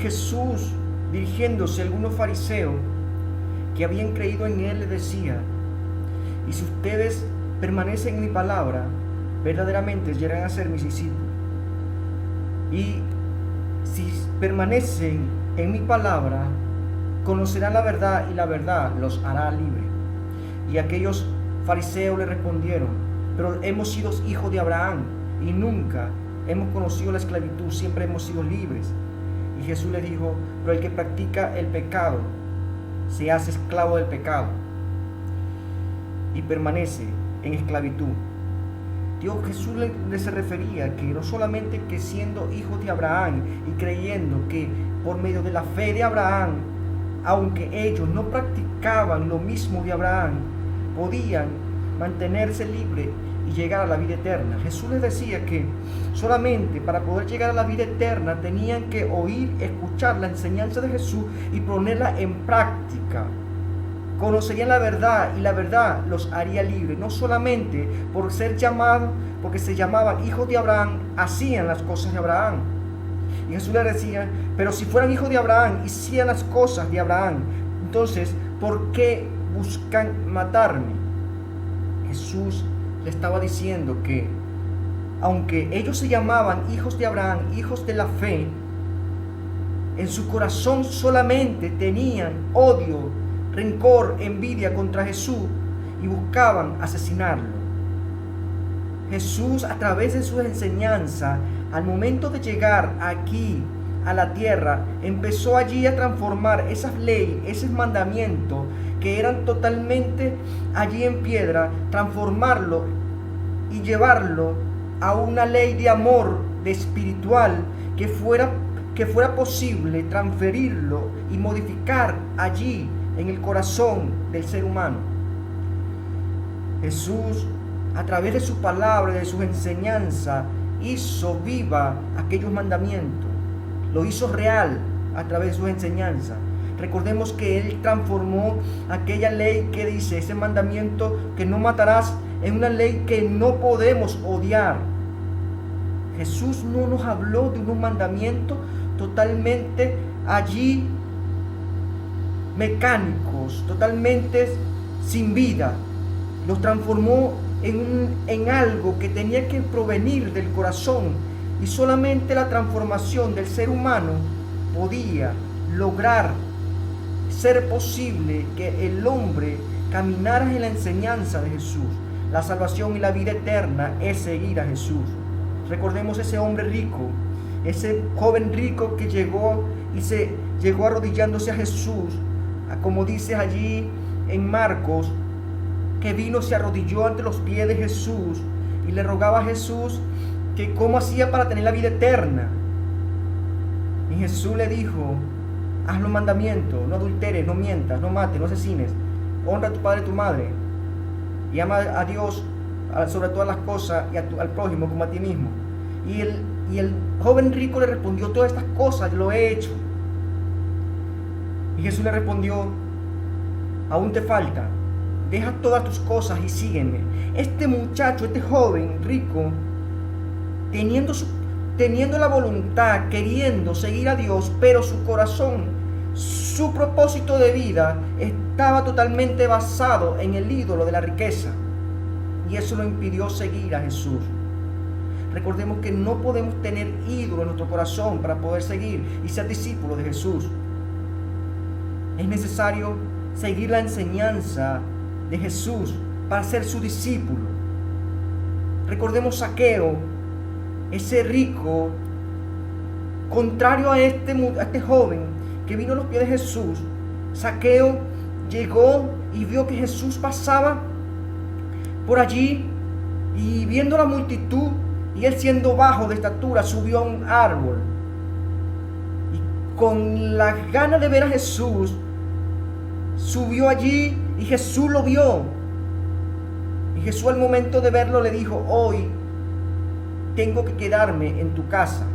Jesús, dirigiéndose a algunos fariseos que habían creído en él, le decía: y si ustedes permanecen en mi palabra, verdaderamente llegarán a ser mis discípulos. Y si permanecen en mi palabra, conocerán la verdad, y la verdad los hará libres. Y aquellos fariseos le respondieron: pero hemos sido hijos de Abraham y nunca hemos conocido la esclavitud, siempre hemos sido libres. Y Jesús les dijo: pero el que practica el pecado se hace esclavo del pecado y permanece en esclavitud. Jesús se refería que no solamente que siendo hijos de Abraham y creyendo que por medio de la fe de Abraham, aunque ellos no practicaban lo mismo de Abraham, podían mantenerse libres y llegar a la vida eterna. Jesús les decía que solamente para poder llegar a la vida eterna tenían que oír, escuchar la enseñanza de Jesús y ponerla en práctica. Conocerían la verdad y la verdad los haría libres. No solamente por ser llamados, porque se llamaban hijos de Abraham, hacían las cosas de Abraham. Y Jesús les decía: pero si fueran hijos de Abraham, hicieran las cosas de Abraham, entonces ¿por qué buscan matarme? Jesús le estaba diciendo que aunque ellos se llamaban hijos de Abraham, hijos de la fe, en su corazón solamente tenían odio, rencor, envidia contra Jesús y buscaban asesinarlo. Jesús, a través de su enseñanza, al momento de llegar aquí a la tierra, empezó allí a transformar esas leyes, esos mandamientos que eran totalmente allí en piedra, transformarlo y llevarlo a una ley de amor, de espiritual, que fuera posible transferirlo y modificar allí en el corazón del ser humano. Jesús, a través de su palabra, de su enseñanza, hizo viva aquellos mandamientos, lo hizo real a través de su enseñanza. Recordemos que Él transformó aquella ley que dice, ese mandamiento que no matarás, en una ley que no podemos odiar. Jesús no nos habló de unos mandamientos totalmente allí mecánicos, totalmente sin vida. Los transformó en algo que tenía que provenir del corazón, y solamente la transformación del ser humano podía lograr ser posible que el hombre caminara en la enseñanza de Jesús. La salvación y la vida eterna es seguir a Jesús. Recordemos ese hombre rico, ese joven rico que llegó arrodillándose a Jesús, como dice allí en Marcos, que vino, se arrodilló ante los pies de Jesús y le rogaba a Jesús que cómo hacía para tener la vida eterna. Y Jesús le dijo: haz los mandamientos, no adulteres, no mientas, no mates, no asesines, honra a tu padre y a tu madre, y ama a Dios sobre todas las cosas y al prójimo como a ti mismo. Y el joven rico le respondió: todas estas cosas lo he hecho. Y Jesús le respondió: aún te falta, deja todas tus cosas y sígueme. Este muchacho, este joven rico, teniendo la voluntad, queriendo seguir a Dios, pero su corazón, su propósito de vida estaba totalmente basado en el ídolo de la riqueza, y eso lo impidió seguir a Jesús. Recordemos que no podemos tener ídolo en nuestro corazón para poder seguir y ser discípulos de Jesús. Es necesario seguir la enseñanza de Jesús para ser su discípulo. Recordemos Zaqueo, ese rico, contrario a este joven que vino a los pies de Jesús. Zaqueo llegó y vio que Jesús pasaba por allí, y viendo la multitud y él siendo bajo de estatura, subió a un árbol, y con las ganas de ver a Jesús subió allí, y Jesús lo vio. Y Jesús, al momento de verlo, le dijo: hoy tengo que quedarme en tu casa.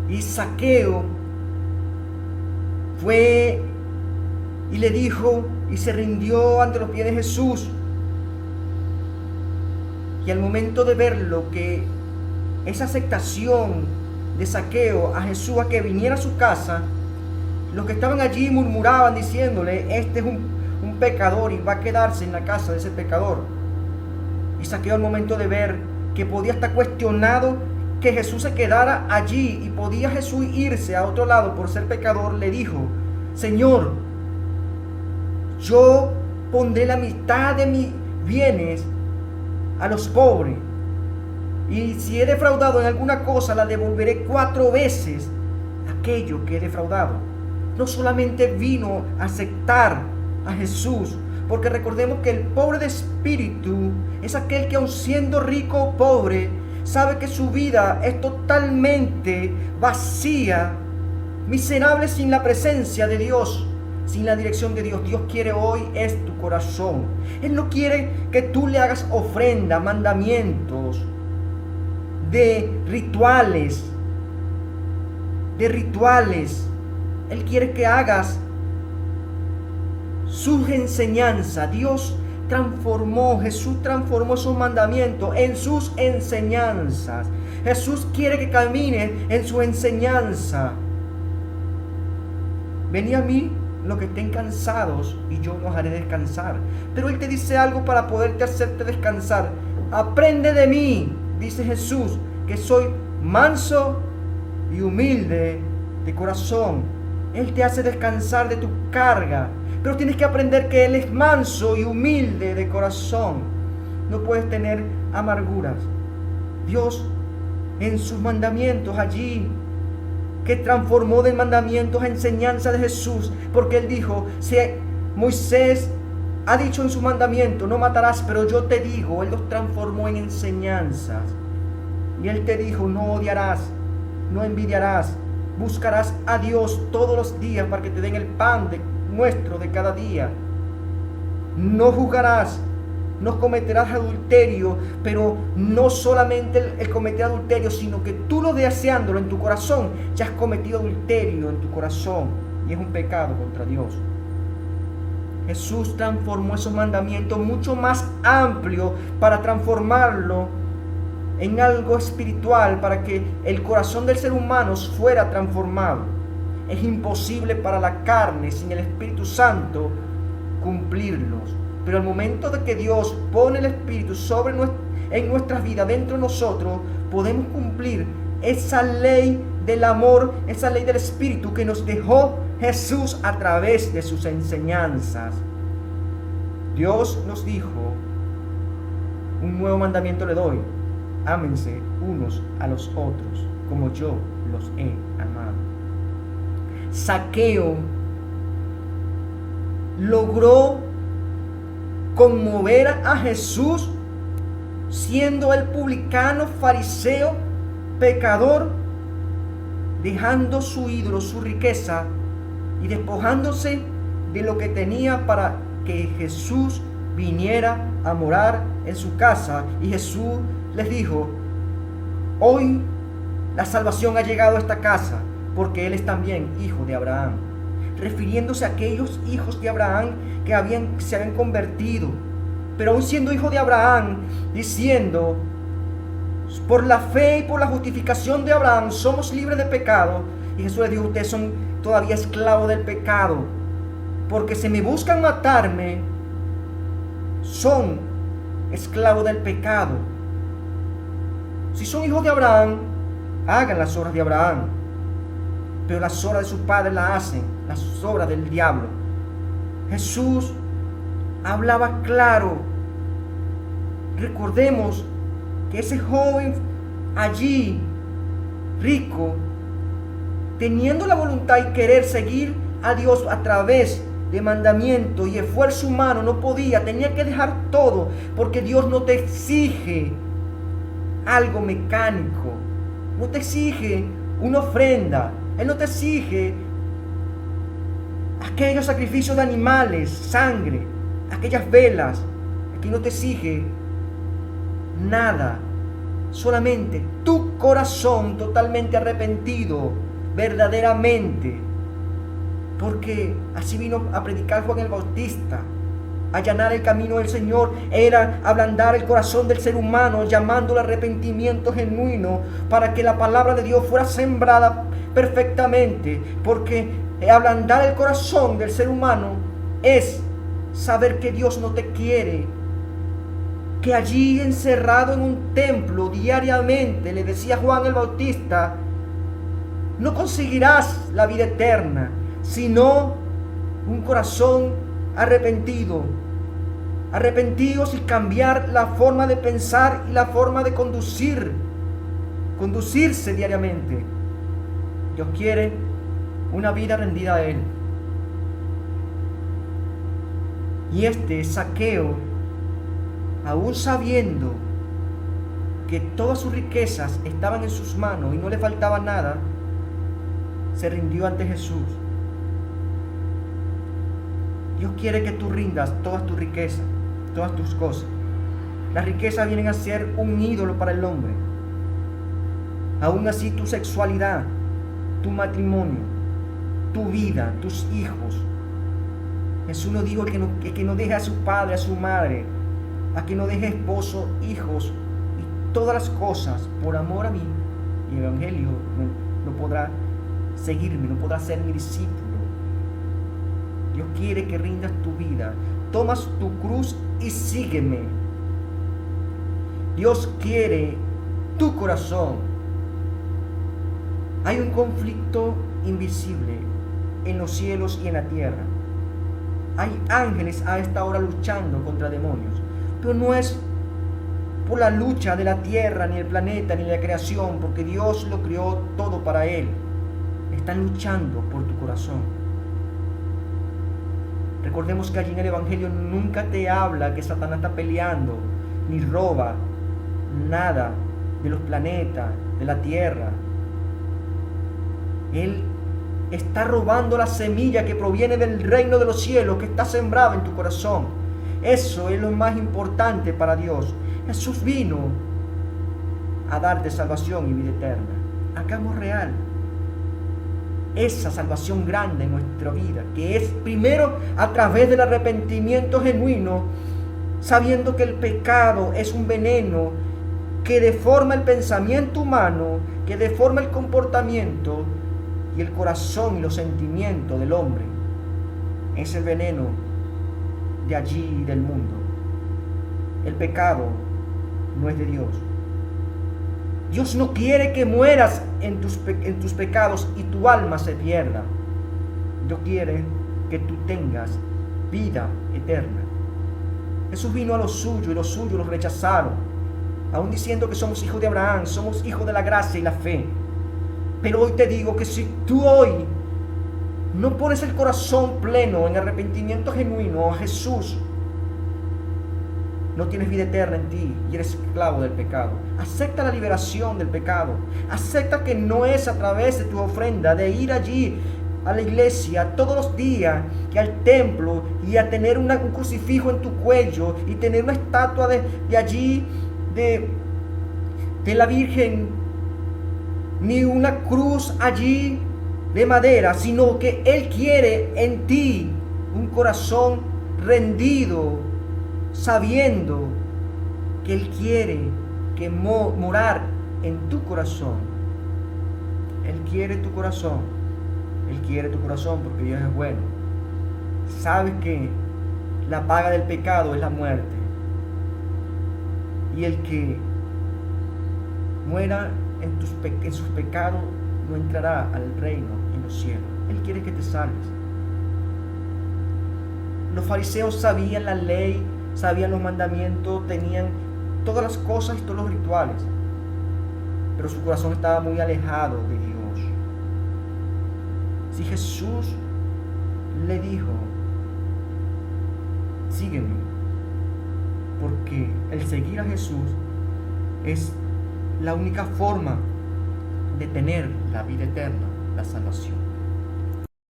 Y Zaqueo fue y le dijo, y se rindió ante los pies de Jesús. Y al momento de verlo, que esa aceptación de Zaqueo a Jesús a que viniera a su casa, los que estaban allí murmuraban diciéndole: este es un pecador y va a quedarse en la casa de ese pecador. Y Zaqueo, al momento de ver que podía estar cuestionado que Jesús se quedara allí y podía Jesús irse a otro lado por ser pecador, le dijo: Señor, yo pondré la mitad de mis bienes a los pobres, y si he defraudado en alguna cosa, la devolveré 4 veces aquello que he defraudado. No solamente vino a aceptar a Jesús, porque recordemos que el pobre de espíritu es aquel que, aun siendo rico o pobre, sabe que su vida es totalmente vacía, miserable sin la presencia de Dios, sin la dirección de Dios. Dios quiere hoy es tu corazón. Él no quiere que tú le hagas ofrenda, mandamientos, de rituales. Él quiere que hagas sus enseñanzas. Jesús transformó sus mandamientos en sus enseñanzas. Jesús quiere que camines en su enseñanza. Venid a mí los que estén cansados y yo los haré descansar. Pero Él te dice algo para poderte hacerte descansar. Aprende de mí, dice Jesús, que soy manso y humilde de corazón. Él te hace descansar de tu carga, pero tienes que aprender que Él es manso y humilde de corazón. No puedes tener amarguras. Dios, en sus mandamientos allí, que transformó de mandamientos a enseñanza de Jesús, porque Él dijo: si Moisés ha dicho en su mandamiento, no matarás, pero yo te digo, Él los transformó en enseñanzas. Y Él te dijo: no odiarás, no envidiarás, buscarás a Dios todos los días para que te den el pan nuestro de cada día. No juzgarás, no cometerás adulterio, pero no solamente el cometer adulterio, sino que tú lo deseándolo en tu corazón, ya has cometido adulterio en tu corazón y es un pecado contra Dios. Jesús transformó esos mandamientos mucho más amplio para transformarlo en algo espiritual, para que el corazón del ser humano fuera transformado. Es imposible para la carne sin el Espíritu Santo cumplirlos. Pero al momento de que Dios pone el Espíritu en nuestras vidas, dentro de nosotros, podemos cumplir esa ley del amor, esa ley del Espíritu que nos dejó Jesús a través de sus enseñanzas. Dios nos dijo: un nuevo mandamiento le doy: ámense unos a los otros como yo los he amado. Zaqueo logró conmover a Jesús, siendo el publicano, fariseo, pecador, dejando su ídolo, su riqueza, y despojándose de lo que tenía para que Jesús viniera a morar en su casa. Y Jesús les dijo: hoy la salvación ha llegado a esta casa, porque él es también hijo de Abraham, refiriéndose a aquellos hijos de Abraham que se habían convertido, pero aún siendo hijo de Abraham, diciendo: por la fe y por la justificación de Abraham somos libres de pecado. Y Jesús les dijo: ustedes son todavía esclavos del pecado, porque si me buscan matarme, son esclavos del pecado. Si son hijos de Abraham, hagan las obras de Abraham, pero las obras de sus padres las hacen, las obras del diablo. Jesús hablaba claro. Recordemos que ese joven allí, rico, teniendo la voluntad y querer seguir a Dios a través de mandamiento y esfuerzo humano, no podía, tenía que dejar todo, porque Dios no te exige algo mecánico, no te exige una ofrenda, Él no te exige aquellos sacrificios de animales, sangre, aquellas velas. Aquí no te exige nada, solamente tu corazón totalmente arrepentido, verdaderamente, porque así vino a predicar Juan el Bautista. Allanar el camino del Señor era ablandar el corazón del ser humano, llamándolo arrepentimiento genuino, para que la palabra de Dios fuera sembrada perfectamente. Porque ablandar el corazón del ser humano es saber que Dios no te quiere, que allí encerrado en un templo diariamente, le decía Juan el Bautista, no conseguirás la vida eterna, sino un corazón arrepentido. Arrepentidos y cambiar la forma de pensar y la forma de conducirse diariamente. Dios quiere una vida rendida a Él. Y Zaqueo, aún sabiendo que todas sus riquezas estaban en sus manos y no le faltaba nada, se rindió ante Jesús. Dios quiere que tú rindas todas tus riquezas, todas tus cosas. Las riquezas vienen a ser un ídolo para el hombre. Aún así, tu sexualidad, tu matrimonio, tu vida, tus hijos. Jesús nos dijo que no deje a su padre, a su madre, a que no deje esposo, hijos y todas las cosas por amor a mí. Y el evangelio no podrá seguirme, no podrá ser mi discípulo. Dios quiere que rindas tu vida, tomas tu cruz y sígueme. Dios quiere tu corazón. Hay un conflicto invisible en los cielos y en la tierra. Hay ángeles a esta hora luchando contra demonios, pero no es por la lucha de la tierra, ni el planeta, ni la creación, porque Dios lo creó todo para Él. Están luchando por tu corazón. Recordemos que allí en el Evangelio nunca te habla que Satanás está peleando, ni roba nada de los planetas, de la tierra. Él está robando la semilla que proviene del reino de los cielos, que está sembrada en tu corazón. Eso es lo más importante para Dios. Jesús vino a darte salvación y vida eterna. Hagamos real esa salvación grande en nuestra vida, que es primero a través del arrepentimiento genuino, sabiendo que el pecado es un veneno que deforma el pensamiento humano, que deforma el comportamiento y el corazón y los sentimientos del hombre. Es el veneno de allí del mundo. El pecado no es de Dios. Dios no quiere que mueras en tus pecados y tu alma se pierda. Dios quiere que tú tengas vida eterna. Jesús vino a los suyos y los suyos los rechazaron, aún diciendo que somos hijos de Abraham, somos hijos de la gracia y la fe. Pero hoy te digo que si tú hoy no pones el corazón pleno en arrepentimiento genuino a Jesús, no tienes vida eterna en ti y eres esclavo del pecado. Acepta la liberación del pecado. Acepta que no es a través de tu ofrenda, de ir allí a la iglesia todos los días, que al templo, y a tener un crucifijo en tu cuello y tener una estatua de allí de la Virgen, ni una cruz allí de madera, sino que Él quiere en ti un corazón rendido, sabiendo que Él quiere que morar en tu corazón. Él quiere tu corazón. Él quiere tu corazón porque Dios es bueno. Sabes que la paga del pecado es la muerte. Y el que muera en sus pecados no entrará al reino en los cielos. Él quiere que te salves. Los fariseos sabían la ley, sabían los mandamientos, tenían todas las cosas y todos los rituales, pero su corazón estaba muy alejado de Dios. Si Jesús le dijo, sígueme, porque el seguir a Jesús es la única forma de tener la vida eterna, la salvación.